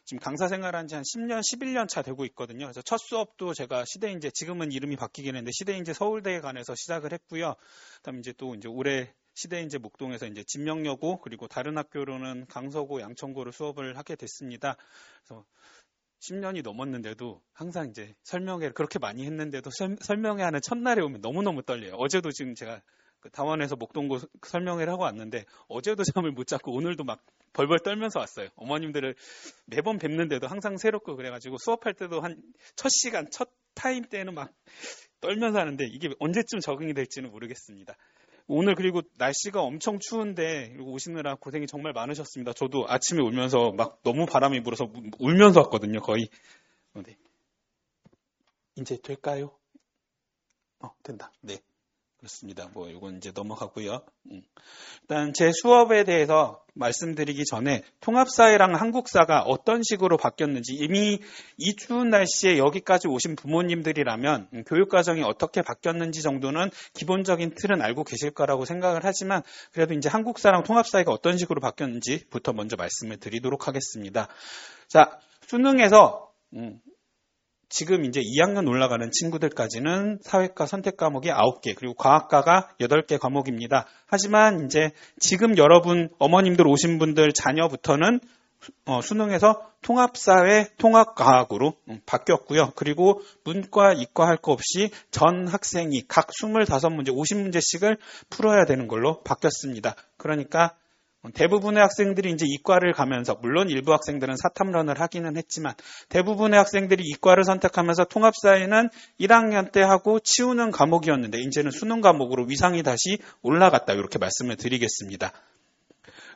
지금 강사 생활한 지 한 10년, 11년 차 되고 있거든요. 그래서 첫 수업도 제가 시대인재, 지금은 이름이 바뀌긴 했는데 시대인재 서울대에 관해서 시작을 했고요. 그다음에 이제 또 이제 올해 시대인재 목동에서 이제 진명여고, 그리고 다른 학교로는 강서고, 양천고로 수업을 하게 됐습니다. 그래서 10년이 넘었는데도 항상 이제 설명회를 그렇게 많이 했는데도 설명회 하는 첫날에 오면 너무너무 떨려요. 어제도 지금 제가 다원에서 목동고 설명회를 하고 왔는데 어제도 잠을 못 잤고 오늘도 막 벌벌 떨면서 왔어요. 어머님들을 매번 뵙는데도 항상 새롭고 그래가지고 수업할 때도 한 첫 시간, 첫 타임 때는 막 떨면서 하는데 이게 언제쯤 적응이 될지는 모르겠습니다. 오늘 그리고 날씨가 엄청 추운데 오시느라 고생이 정말 많으셨습니다. 저도 아침에 울면서 막 너무 바람이 불어서 울면서 왔거든요. 거의. 네. 이제 될까요? 된다. 네. 그렇습니다. 이건 이제 넘어가고요. 일단 제 수업에 대해서 말씀드리기 전에 통합사회랑 한국사가 어떤 식으로 바뀌었는지, 이미 이 추운 날씨에 여기까지 오신 부모님들이라면 교육과정이 어떻게 바뀌었는지 정도는 기본적인 틀은 알고 계실 거라고 생각을 하지만, 그래도 이제 한국사랑 통합사회가 어떤 식으로 바뀌었는지부터 먼저 말씀을 드리도록 하겠습니다. 자, 수능에서 지금 이제 2학년 올라가는 친구들까지는 사회과 선택 과목이 9개, 그리고 과학과가 8개 과목입니다. 하지만 이제 지금 여러분, 어머님들 오신 분들 자녀부터는 수능에서 통합사회, 통합과학으로 바뀌었고요. 그리고 문과, 이과 할 거 없이 전 학생이 각 25문제, 50문제씩을 풀어야 되는 걸로 바뀌었습니다. 그러니까 대부분의 학생들이 이제 이과를 가면서, 물론 일부 학생들은 사탐런을 하기는 했지만 대부분의 학생들이 이과를 선택하면서 통합사회는 1학년 때 하고 치우는 과목이었는데 이제는 수능 과목으로 위상이 다시 올라갔다, 이렇게 말씀을 드리겠습니다.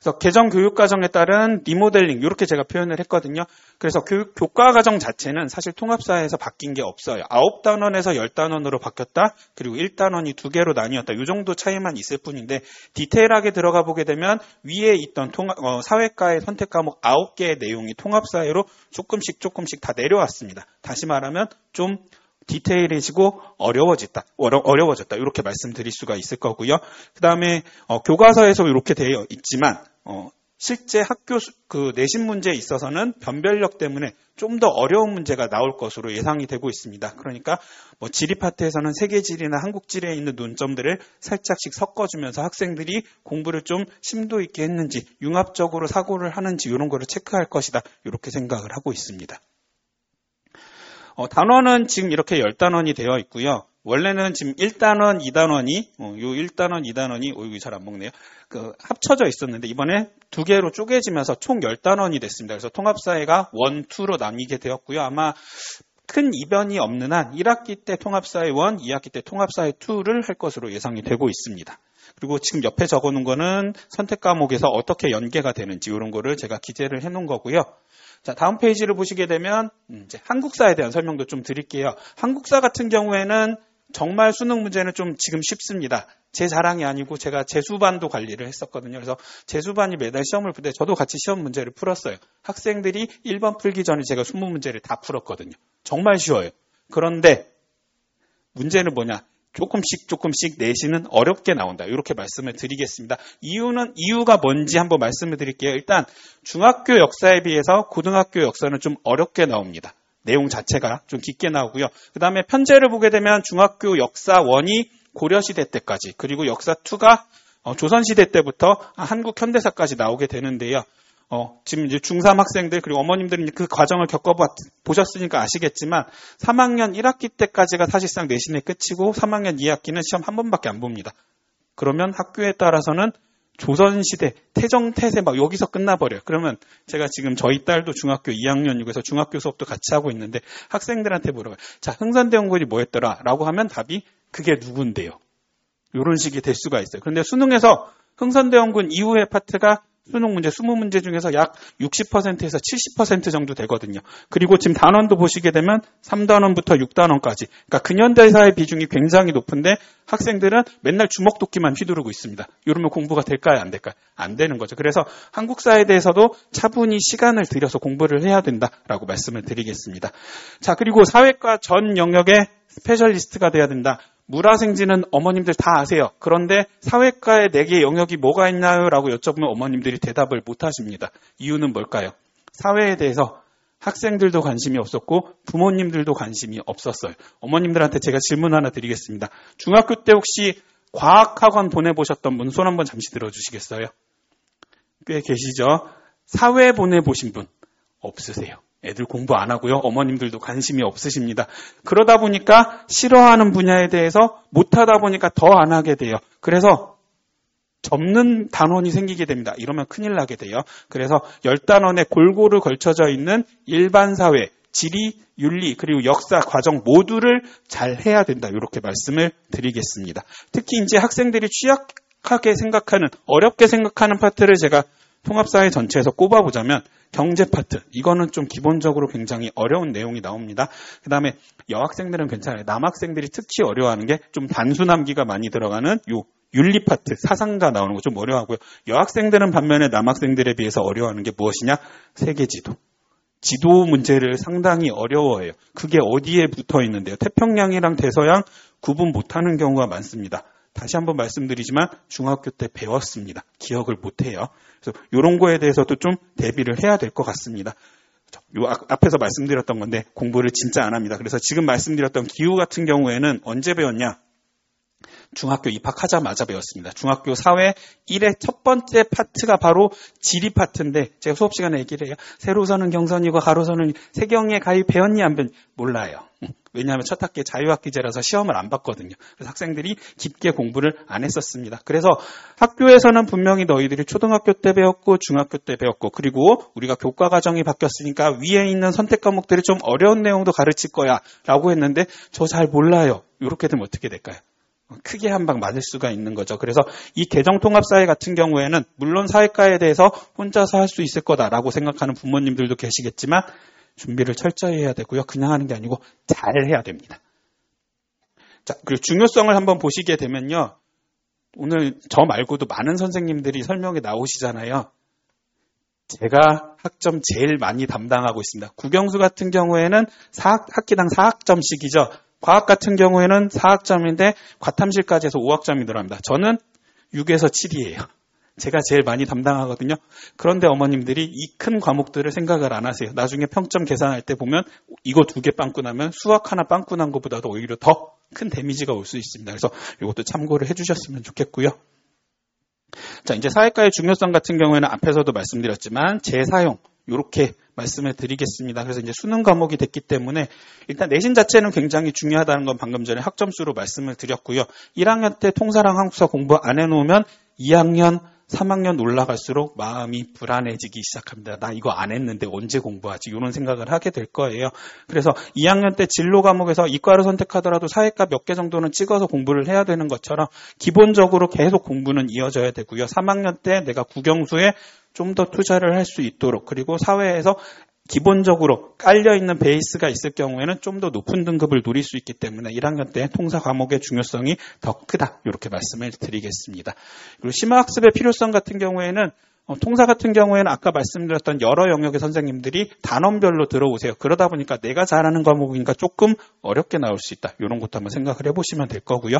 그래서 개정 교육과정에 따른 리모델링, 이렇게 제가 표현을 했거든요. 그래서 교과과정 자체는 사실 통합사회에서 바뀐 게 없어요. 9단원에서 10단원으로 바뀌었다, 그리고 1단원이 2개로 나뉘었다, 이 정도 차이만 있을 뿐인데, 디테일하게 들어가 보게 되면 위에 있던 사회과의 선택 과목 9개의 내용이 통합사회로 조금씩 다 내려왔습니다. 다시 말하면 좀 디테일해지고 어려워졌다, 이렇게 말씀드릴 수가 있을 거고요. 그 다음에 교과서에서 이렇게 되어 있지만 실제 학교 내신 문제에 있어서는 변별력 때문에 좀 더 어려운 문제가 나올 것으로 예상이 되고 있습니다. 그러니까 지리 파트에서는 세계지리나 한국지리에 있는 논점들을 살짝씩 섞어주면서 학생들이 공부를 좀 심도 있게 했는지, 융합적으로 사고를 하는지, 이런 거를 체크할 것이다, 이렇게 생각을 하고 있습니다. 단원은 지금 이렇게 10단원이 되어 있고요. 원래는 지금 1단원, 2단원이, 요 1단원, 2단원이, 이거 잘 안 먹네요. 합쳐져 있었는데, 이번에 2개로 쪼개지면서 총 10단원이 됐습니다. 그래서 통합사회가 1, 2로 나뉘게 되었고요. 아마 큰 이변이 없는 한 1학기 때 통합사회 1, 2학기 때 통합사회 2를 할 것으로 예상이 되고 있습니다. 그리고 지금 옆에 적어 놓은 거는 선택 과목에서 어떻게 연계가 되는지, 이런 거를 제가 기재를 해 놓은 거고요. 자, 다음 페이지를 보시게 되면 이제 한국사에 대한 설명도 좀 드릴게요. 한국사 같은 경우에는 정말 수능 문제는 좀 지금 쉽습니다. 제 자랑이 아니고 제가 재수반도 관리를 했었거든요. 그래서 재수반이 매달 시험을 볼 때 저도 같이 시험 문제를 풀었어요. 학생들이 1번 풀기 전에 제가 20문제를 다 풀었거든요. 정말 쉬워요. 그런데 문제는 뭐냐? 조금씩 내신은 어렵게 나온다, 이렇게 말씀을 드리겠습니다. 이유가 뭔지 한번 말씀을 드릴게요. 일단 중학교 역사에 비해서 고등학교 역사는 좀 어렵게 나옵니다. 내용 자체가 좀 깊게 나오고요. 그 다음에 편제를 보게 되면 중학교 역사 1이 고려시대 때까지, 그리고 역사 2가 조선시대 때부터 한국 현대사까지 나오게 되는데요. 지금 이제 중3 학생들, 그리고 어머님들은 그 과정을 겪어보셨으니까 아시겠지만 3학년 1학기 때까지가 사실상 내신의 끝이고 3학년 2학기는 시험 한 번밖에 안 봅니다. 그러면 학교에 따라서는 조선시대, 태정, 태세 막 여기서 끝나버려요. 그러면 제가 지금 저희 딸도 중학교 2학년이고 해서 중학교 수업도 같이 하고 있는데 학생들한테 물어봐요. 자, 흥선대원군이 뭐였더라? 라고 하면 답이 그게 누군데요? 이런 식이 될 수가 있어요. 그런데 수능에서 흥선대원군 이후의 파트가 수능 문제 20문제 중에서 약 60%에서 70% 정도 되거든요. 그리고 지금 단원도 보시게 되면 3단원부터 6단원까지, 그러니까 근현대사의 비중이 굉장히 높은데 학생들은 맨날 주먹도끼만 휘두르고 있습니다. 이러면 공부가 될까요? 안 될까요? 안 되는 거죠. 그래서 한국사에 대해서도 차분히 시간을 들여서 공부를 해야 된다라고 말씀을 드리겠습니다. 자, 그리고 사회과 전 영역의 스페셜리스트가 돼야 된다. 물화생지는 어머님들 다 아세요. 그런데 사회과의 4개의 영역이 뭐가 있나요? 라고 여쭤보면 어머님들이 대답을 못 하십니다. 이유는 뭘까요? 사회에 대해서 학생들도 관심이 없었고 부모님들도 관심이 없었어요. 어머님들한테 제가 질문 하나 드리겠습니다. 중학교 때 혹시 과학학원 보내보셨던 분 손 한번 잠시 들어주시겠어요? 꽤 계시죠? 사회 보내보신 분 없으세요. 애들 공부 안 하고요. 어머님들도 관심이 없으십니다. 그러다 보니까 싫어하는 분야에 대해서 못하다 보니까 더 안 하게 돼요. 그래서 접는 단원이 생기게 됩니다. 이러면 큰일 나게 돼요. 그래서 10단원에 골고루 걸쳐져 있는 일반 사회, 지리, 윤리, 그리고 역사, 과정 모두를 잘 해야 된다. 이렇게 말씀을 드리겠습니다. 특히 이제 학생들이 취약하게 생각하는, 어렵게 생각하는 파트를 제가 통합사회 전체에서 꼽아보자면 경제 파트, 이거는 좀 기본적으로 굉장히 어려운 내용이 나옵니다. 그 다음에 여학생들은 괜찮아요. 남학생들이 특히 어려워하는 게 좀 단순함기가 많이 들어가는 요 윤리 파트, 사상가 나오는 거 좀 어려워하고요. 여학생들은 반면에 남학생들에 비해서 어려워하는 게 무엇이냐? 세계지도. 지도 문제를 상당히 어려워해요. 그게 어디에 붙어 있는데요. 태평양이랑 대서양 구분 못하는 경우가 많습니다. 다시 한번 말씀드리지만 중학교 때 배웠습니다. 기억을 못해요. 그래서 이런 거에 대해서도 좀 대비를 해야 될 것 같습니다. 요 앞에서 말씀드렸던 건데 공부를 진짜 안 합니다. 그래서 지금 말씀드렸던 기후 같은 경우에는 언제 배웠냐? 중학교 입학하자마자 배웠습니다. 중학교 사회 1의 첫 번째 파트가 바로 지리 파트인데 제가 수업 시간에 얘기를 해요. 세로선은 경선이고 가로선은 세경에 가히 배웠니 안 배웠니? 몰라요. 왜냐하면 첫 학기에 자유학기제라서 시험을 안 봤거든요. 그래서 학생들이 깊게 공부를 안 했었습니다. 그래서 학교에서는 분명히 너희들이 초등학교 때 배웠고 중학교 때 배웠고 그리고 우리가 교과 과정이 바뀌었으니까 위에 있는 선택 과목들이 좀 어려운 내용도 가르칠 거야 라고 했는데 저 잘 몰라요. 이렇게 되면 어떻게 될까요? 크게 한 방 맞을 수가 있는 거죠. 그래서 이 개정통합사회 같은 경우에는 물론 사회과에 대해서 혼자서 할 수 있을 거다라고 생각하는 부모님들도 계시겠지만 준비를 철저히 해야 되고요. 그냥 하는 게 아니고 잘 해야 됩니다. 자, 그리고 중요성을 한번 보시게 되면요. 오늘 저 말고도 많은 선생님들이 설명에 나오시잖아요. 제가 학점 제일 많이 담당하고 있습니다. 국영수 같은 경우에는 학기당 4학점씩이죠. 과학 같은 경우에는 4학점인데 과탐실까지 해서 5학점이 들어갑니다. 저는 6에서 7이에요. 제가 제일 많이 담당하거든요. 그런데 어머님들이 이 큰 과목들을 생각을 안 하세요. 나중에 평점 계산할 때 보면 이거 2개 빵꾸 나면 수학 하나 빵꾸 난 것보다도 오히려 더 큰 데미지가 올 수 있습니다. 그래서 이것도 참고를 해주셨으면 좋겠고요. 자, 이제 사회과의 중요성 같은 경우에는 앞에서도 말씀드렸지만 재사용 이렇게 말씀을 드리겠습니다. 그래서 이제 수능 과목이 됐기 때문에 일단 내신 자체는 굉장히 중요하다는 건 방금 전에 학점수로 말씀을 드렸고요. 1학년 때 통사랑 한국사 공부 안 해놓으면 2학년, 3학년 올라갈수록 마음이 불안해지기 시작합니다. 나 이거 안 했는데 언제 공부하지? 이런 생각을 하게 될 거예요. 그래서 2학년 때 진로 과목에서 이과를 선택하더라도 사회과 몇 개 정도는 찍어서 공부를 해야 되는 것처럼 기본적으로 계속 공부는 이어져야 되고요. 3학년 때 내가 국영수에 좀 더 투자를 할 수 있도록 그리고 사회에서 기본적으로 깔려있는 베이스가 있을 경우에는 좀 더 높은 등급을 누릴 수 있기 때문에 1학년 때 통사 과목의 중요성이 더 크다. 이렇게 말씀을 드리겠습니다. 그리고 심화학습의 필요성 같은 경우에는 통사 같은 경우에는 아까 말씀드렸던 여러 영역의 선생님들이 단원별로 들어오세요. 그러다 보니까 내가 잘하는 과목이니까 조금 어렵게 나올 수 있다. 이런 것도 한번 생각을 해보시면 될 거고요.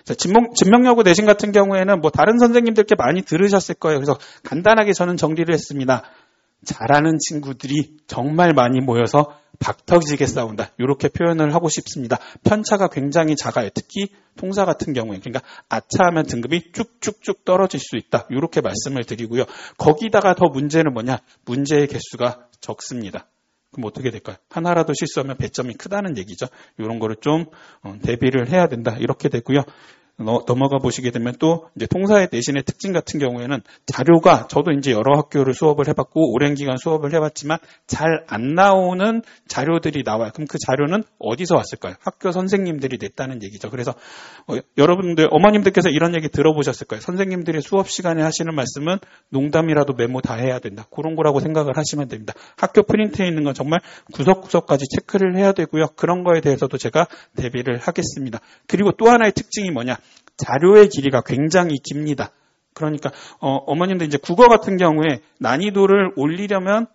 자, 진명여고 내신 같은 경우에는 뭐 다른 선생님들께 많이 들으셨을 거예요. 그래서 간단하게 저는 정리를 했습니다. 잘하는 친구들이 정말 많이 모여서 박터지게 싸운다. 이렇게 표현을 하고 싶습니다. 편차가 굉장히 작아요. 특히 통사 같은 경우에. 그러니까 아차하면 등급이 쭉쭉쭉 떨어질 수 있다. 이렇게 말씀을 드리고요. 거기다가 더 문제는 뭐냐? 문제의 개수가 적습니다. 그럼 어떻게 될까요? 하나라도 실수하면 배점이 크다는 얘기죠. 이런 거를 좀 대비를 해야 된다. 이렇게 되고요. 넘어가 보시게 되면 또 이제 통사의 내신의 특징 같은 경우에는 자료가 저도 이제 여러 학교를 수업을 해봤고 오랜 기간 수업을 해봤지만 잘 안 나오는 자료들이 나와요. 그럼 그 자료는 어디서 왔을까요? 학교 선생님들이 냈다는 얘기죠. 그래서 여러분들 어머님들께서 이런 얘기 들어보셨을 거예요. 선생님들이 수업 시간에 하시는 말씀은 농담이라도 메모 다 해야 된다. 그런 거라고 생각을 하시면 됩니다. 학교 프린트에 있는 건 정말 구석구석까지 체크를 해야 되고요. 그런 거에 대해서도 제가 대비를 하겠습니다. 그리고 또 하나의 특징이 뭐냐? 자료의 길이가 굉장히 깁니다. 그러니까 어머님들 이제 국어 같은 경우에 난이도를 올리려면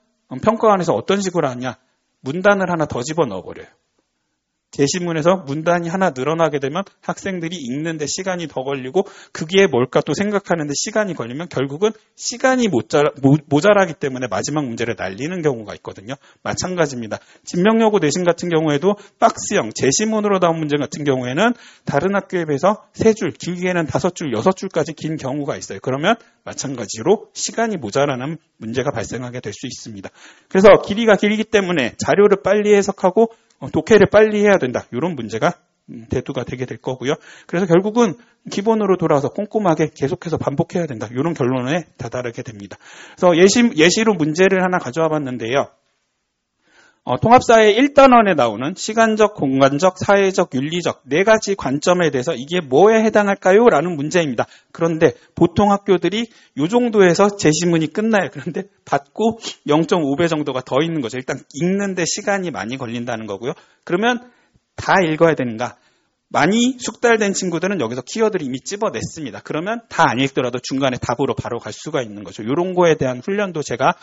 평가원에서 어떤 식으로 하냐? 문단을 하나 더 집어넣어 버려요. 제시문에서 문단이 하나 늘어나게 되면 학생들이 읽는데 시간이 더 걸리고 그게 뭘까 또 생각하는데 시간이 걸리면 결국은 시간이 모자라기 때문에 마지막 문제를 날리는 경우가 있거든요. 마찬가지입니다. 진명여고 내신 같은 경우에도 박스형 제시문으로 나온 문제 같은 경우에는 다른 학교에 비해서 3줄, 길게는 5줄, 6줄까지 긴 경우가 있어요. 그러면 마찬가지로 시간이 모자라는 문제가 발생하게 될 수 있습니다. 그래서 길이가 길기 때문에 자료를 빨리 해석하고 독해를 빨리 해야 된다. 이런 문제가 대두가 되게 될 거고요. 그래서 결국은 기본으로 돌아와서 꼼꼼하게 계속해서 반복해야 된다. 이런 결론에 다다르게 됩니다. 그래서 예시로 문제를 하나 가져와 봤는데요. 통합사회 1단원에 나오는 시간적, 공간적, 사회적, 윤리적 4가지 관점에 대해서 이게 뭐에 해당할까요? 라는 문제입니다. 그런데 보통 학교들이 이 정도에서 제시문이 끝나요. 그런데 받고 0.5배 정도가 더 있는 거죠. 일단 읽는데 시간이 많이 걸린다는 거고요. 그러면 다 읽어야 되는가? 많이 숙달된 친구들은 여기서 키워드를 이미 찝어냈습니다. 그러면 다 안 읽더라도 중간에 답으로 바로 갈 수가 있는 거죠. 이런 거에 대한 훈련도 제가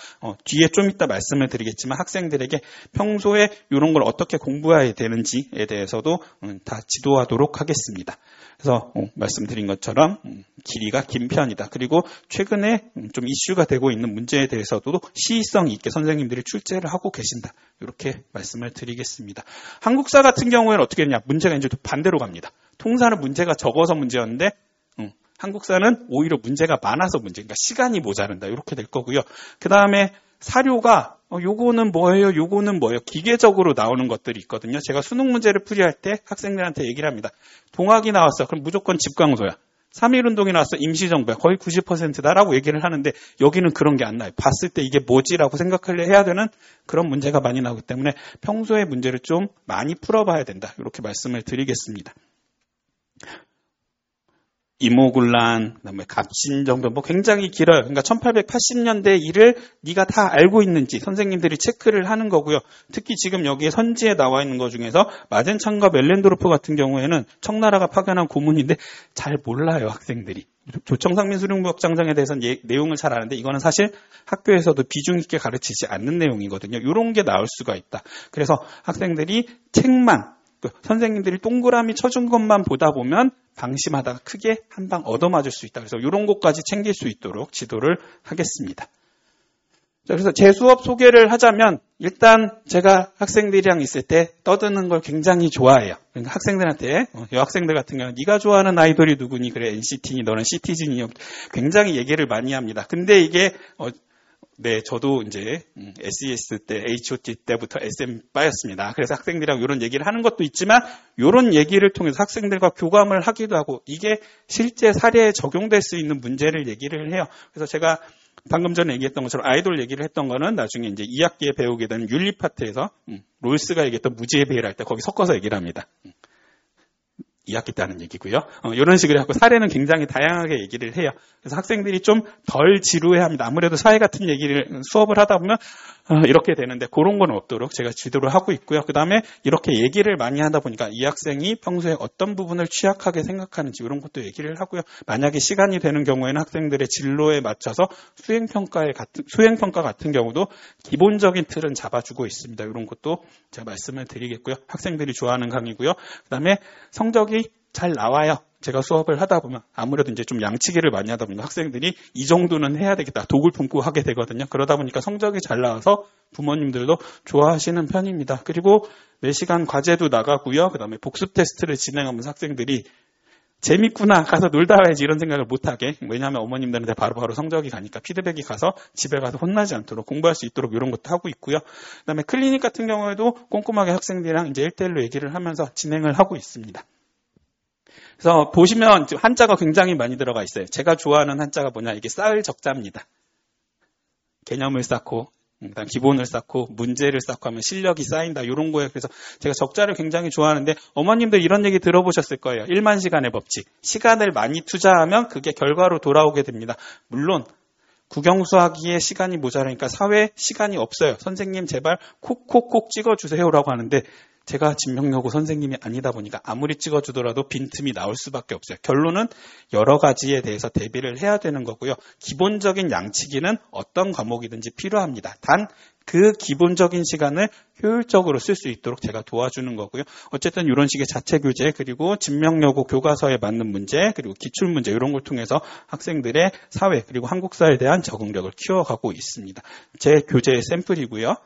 뒤에 좀 이따 말씀을 드리겠지만 학생들에게 평소에 이런 걸 어떻게 공부해야 되는지에 대해서도 다 지도하도록 하겠습니다. 그래서 말씀드린 것처럼 길이가 긴 편이다. 그리고 최근에 좀 이슈가 되고 있는 문제에 대해서도 시의성 있게 선생님들이 출제를 하고 계신다. 이렇게 말씀을 드리겠습니다. 한국사 같은 경우에는 어떻게 되냐? 문제가 이제 반대로 갑니다. 통사는 문제가 적어서 문제였는데 한국사는 오히려 문제가 많아서 문제. 그러니까 시간이 모자른다. 이렇게 될 거고요. 그 다음에 사료가 요거는 뭐예요? 요거는 뭐예요? 기계적으로 나오는 것들이 있거든요. 제가 수능 문제를 풀이할 때 학생들한테 얘기를 합니다. 동학이 나왔어. 그럼 무조건 집강소야. 3.1운동이 나왔어. 임시정부야. 거의 90%다라고 얘기를 하는데 여기는 그런 게 안 나요. 봤을 때 이게 뭐지라고 생각을 해야 되는 그런 문제가 많이 나오기 때문에 평소에 문제를 좀 많이 풀어봐야 된다. 이렇게 말씀을 드리겠습니다. 이모군란, 그다음에 갑신정변 뭐 굉장히 길어요. 그러니까 1880년대 일을 네가 다 알고 있는지 선생님들이 체크를 하는 거고요. 특히 지금 여기에 선지에 나와 있는 것 중에서 마젠창과 멜렌도르프 같은 경우에는 청나라가 파견한 고문인데 잘 몰라요, 학생들이. 조청상민수령부역장정에 대해서는 내용을 잘 아는데 이거는 사실 학교에서도 비중 있게 가르치지 않는 내용이거든요. 이런 게 나올 수가 있다. 그래서 학생들이 책만 선생님들이 동그라미 쳐준 것만 보다 보면 방심하다가 크게 한 방 얻어맞을 수 있다. 그래서 이런 것까지 챙길 수 있도록 지도를 하겠습니다. 자, 그래서 제 수업 소개를 하자면 일단 제가 학생들이랑 있을 때 떠드는 걸 굉장히 좋아해요. 그러니까 학생들한테 여학생들 같은 경우는 네가 좋아하는 아이돌이 누구니? 그래 NCT니 너는 시티즌이요. 굉장히 얘기를 많이 합니다. 근데 이게 저도 이제 SES 때, HOT 때부터 SM빠였습니다. 그래서 학생들이랑 이런 얘기를 하는 것도 있지만 이런 얘기를 통해서 학생들과 교감을 하기도 하고 이게 실제 사례에 적용될 수 있는 문제를 얘기를 해요. 그래서 제가 방금 전에 얘기했던 것처럼 아이돌 얘기를 했던 거는 나중에 이제 2학기에 배우게 되는 윤리 파트에서 롤스가 얘기했던 무지의 배를 할 때 거기 섞어서 얘기를 합니다. 2학기 때 하는 얘기고요. 이런 식으로 하고 사례는 굉장히 다양하게 얘기를 해요. 그래서 학생들이 좀 덜 지루해합니다. 아무래도 사회 같은 얘기를 수업을 하다 보면 이렇게 되는데 그런 건 없도록 제가 지도를 하고 있고요. 그 다음에 이렇게 얘기를 많이 하다 보니까 이 학생이 평소에 어떤 부분을 취약하게 생각하는지 이런 것도 얘기를 하고요. 만약에 시간이 되는 경우에는 학생들의 진로에 맞춰서 수행평가 같은 경우도 기본적인 틀은 잡아주고 있습니다. 이런 것도 제가 말씀을 드리겠고요. 학생들이 좋아하는 강의고요. 그 다음에 성적이 잘 나와요. 제가 수업을 하다 보면 아무래도 이제 좀 양치기를 많이 하다 보니까 학생들이 이 정도는 해야 되겠다. 독을 품고 하게 되거든요. 그러다 보니까 성적이 잘 나와서 부모님들도 좋아하시는 편입니다. 그리고 매시간 과제도 나가고요. 그 다음에 복습 테스트를 진행하면서 학생들이 재밌구나, 가서 놀다 와야지 이런 생각을 못하게. 왜냐하면 어머님들한테 바로바로 성적이 가니까 피드백이 가서 집에 가서 혼나지 않도록 공부할 수 있도록 이런 것도 하고 있고요. 그 다음에 클리닉 같은 경우에도 꼼꼼하게 학생들이랑 이제 1대1로 얘기를 하면서 진행을 하고 있습니다. 그래서 보시면 한자가 굉장히 많이 들어가 있어요. 제가 좋아하는 한자가 뭐냐, 이게 쌓을 적자입니다. 개념을 쌓고, 그다음 기본을 쌓고, 문제를 쌓고 하면 실력이 쌓인다. 이런 거예요. 그래서 제가 적자를 굉장히 좋아하는데 어머님들 이런 얘기 들어보셨을 거예요. 1만 시간의 법칙. 시간을 많이 투자하면 그게 결과로 돌아오게 됩니다. 물론 국영수하기에 시간이 모자라니까 사회에 시간이 없어요. 선생님 제발 콕콕콕 찍어주세요라고 하는데 제가 진명여고 선생님이 아니다 보니까 아무리 찍어주더라도 빈틈이 나올 수밖에 없어요. 결론은 여러 가지에 대해서 대비를 해야 되는 거고요. 기본적인 양치기는 어떤 과목이든지 필요합니다. 단 그 기본적인 시간을 효율적으로 쓸 수 있도록 제가 도와주는 거고요. 어쨌든 이런 식의 자체 교재, 그리고 진명여고 교과서에 맞는 문제, 그리고 기출문제 이런 걸 통해서 학생들의 사회 그리고 한국사에 대한 적응력을 키워가고 있습니다. 제 교재의 샘플이고요.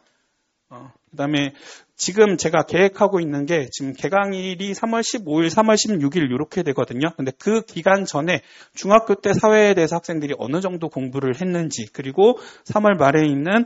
그다음에 지금 제가 계획하고 있는 게 지금 개강일이 3월 15일, 3월 16일 이렇게 되거든요. 근데 그 기간 전에 중학교 때 사회에 대해서 학생들이 어느 정도 공부를 했는지, 그리고 3월 말에 있는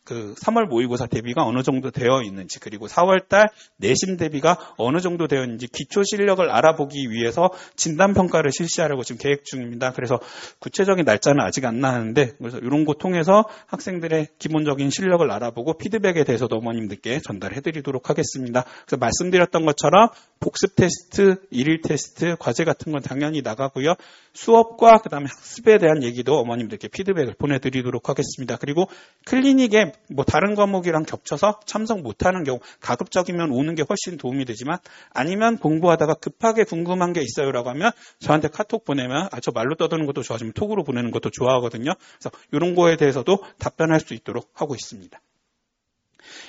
그 3월 모의고사 대비가 어느 정도 되어 있는지, 그리고 4월달 내신 대비가 어느 정도 되어 있는지 기초 실력을 알아보기 위해서 진단평가를 실시하려고 지금 계획 중입니다. 그래서 구체적인 날짜는 아직 안 나왔는데, 그래서 이런 거 통해서 학생들의 기본적인 실력을 알아보고 피드백에 대해서도 어머님들께 전달해드리도록 하겠습니다. 그래서 말씀드렸던 것처럼 복습 테스트, 일일 테스트, 과제 같은 건 당연히 나가고요. 수업과 그다음에 학습에 대한 얘기도 어머님들께 피드백을 보내드리도록 하겠습니다. 그리고 클리닉에 뭐 다른 과목이랑 겹쳐서 참석 못하는 경우, 가급적이면 오는 게 훨씬 도움이 되지만, 아니면 공부하다가 급하게 궁금한 게 있어요라고 하면 저한테 카톡 보내면, 저 말로 떠드는 것도 좋아지만 톡으로 보내는 것도 좋아하거든요. 그래서 이런 거에 대해서도 답변할 수 있도록 하고 있습니다.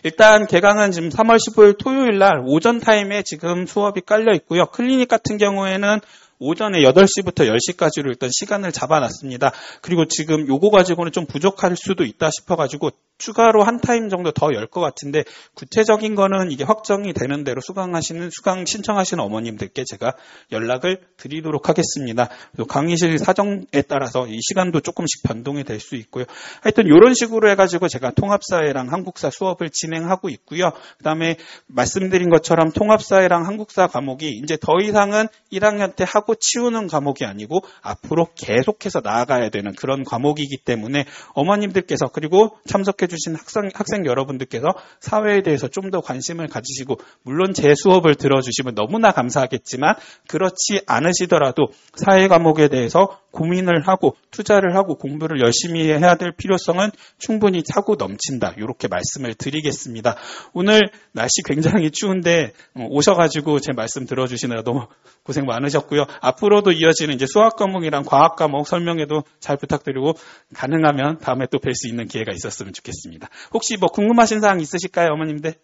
일단 개강은 지금 3월 15일 토요일 날 오전 타임에 지금 수업이 깔려 있고요. 클리닉 같은 경우에는 오전에 8시부터 10시까지로 일단 시간을 잡아놨습니다. 그리고 지금 요거 가지고는 좀 부족할 수도 있다 싶어가지고 추가로 한 타임 정도 더 열 것 같은데, 구체적인 거는 이게 확정이 되는 대로 수강 신청하시는 어머님들께 제가 연락을 드리도록 하겠습니다. 강의실 사정에 따라서 이 시간도 조금씩 변동이 될 수 있고요. 하여튼 이런 식으로 해가지고 제가 통합사회랑 한국사 수업을 진행하고 있고요. 그 다음에 말씀드린 것처럼 통합사회랑 한국사 과목이 이제 더 이상은 1학년 때 하고 치우는 과목이 아니고 앞으로 계속해서 나아가야 되는 그런 과목이기 때문에 어머님들께서, 그리고 참석해 주신 학생 여러분들께서 사회에 대해서 좀 더 관심을 가지시고, 물론 제 수업을 들어주시면 너무나 감사하겠지만 그렇지 않으시더라도 사회 과목에 대해서 고민을 하고 투자를 하고 공부를 열심히 해야 될 필요성은 충분히 차고 넘친다, 이렇게 말씀을 드리겠습니다. 오늘 날씨 굉장히 추운데 오셔가지고 제 말씀 들어주시느라 너무 고생 많으셨고요. 앞으로도 이어지는 이제 수학 과목이랑 과학 과목 설명에도 잘 부탁드리고, 가능하면 다음에 또 뵐 수 있는 기회가 있었으면 좋겠습니다. 혹시 뭐 궁금하신 사항 있으실까요, 어머님들?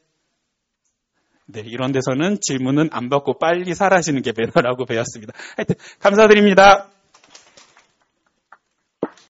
네, 이런 데서는 질문은 안 받고 빨리 사라지는 게 매너라고 배웠습니다. 하여튼 감사드립니다.